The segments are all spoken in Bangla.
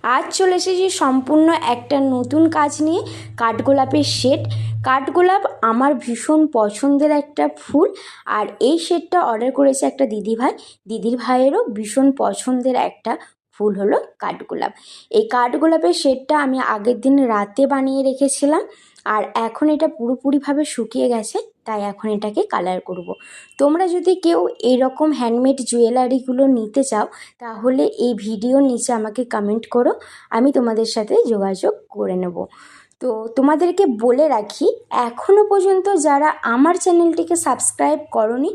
আজ চলে এসেছি সম্পূর্ণ একটা নতুন কাজ নিয়ে। কাঠগোলাপের সেট। কাঠগোলাপ আমার ভীষণ পছন্দের একটা ফুল, আর এই সেটটা অর্ডার করেছে একটা দিদিভাই। দিদির ভাইয়েরও ভীষণ পছন্দের একটা ফুল হলো কাঠগোলাপ। এই কাঠগোলাপের সেটটা আমি আগের দিন রাতে বানিয়ে রেখেছিলাম, আর এখন এটা পুরোপুরিভাবে শুকিয়ে গেছে, তাই এখন এটাকে কালার করব। তোমরা যদি কেউ এরকম হ্যান্ডমেড জুয়েলারিগুলো নিতে চাও, তাহলে এই ভিডিওর নিচে আমাকে কমেন্ট করো, আমি তোমাদের সাথে যোগাযোগ করে নেব। তো তোমাদেরকে বলে রাখি, এখনও পর্যন্ত যারা আমার চ্যানেলটিকে সাবস্ক্রাইব করোনি,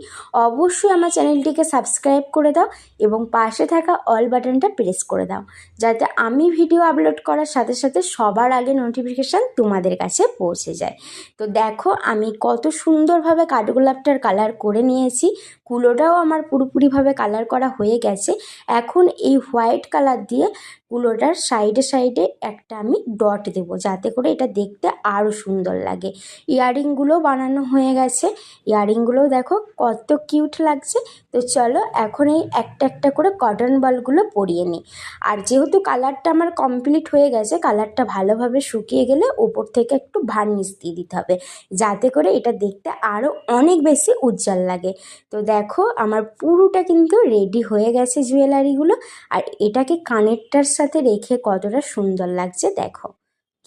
অবশ্যই আমার চ্যানেলটিকে সাবস্ক্রাইব করে দাও এবং পাশে থাকা অল বাটনটা প্রেস করে দাও, যাতে আমি ভিডিও আপলোড করার সাথে সাথে সবার আগে নোটিফিকেশান তোমাদের কাছে পৌঁছে যায়। তো দেখো আমি কত সুন্দরভাবে কাঠগোলাপটার কালার করে নিয়েছি। কুলোটাও আমার পুরোপুরিভাবে কালার করা হয়ে গেছে। এখন এই হোয়াইট কালার দিয়ে কুলোটার সাইডে সাইডে একটা আমি ডট দেব, যাতে করে এটা দেখতে আরও সুন্দর লাগে। ইয়াররিংগুলো বানানো হয়ে গেছে। ইয়াররিংগুলোও দেখো কত কিউট লাগছে। তো চলো এখন এই একটা একটা করে কটন বলগুলো পরিয়ে নিই। আর যেহেতু কালারটা আমার কমপ্লিট হয়ে গেছে, কালারটা ভালোভাবে শুকিয়ে গেলে উপর থেকে একটু ভার্নিশ দিয়ে দিতে হবে, যাতে করে এটা দেখতে আরও অনেক বেশি উজ্জ্বল লাগে। তো দেখো আমার পুরোটা কিন্তু রেডি হয়ে গেছে জুয়েলারিগুলো। আর এটাকে কানেরটার সাথে রেখে কতটা সুন্দর লাগছে দেখো।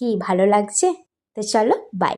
কি ভালো লাগছে? তো চলো বাই।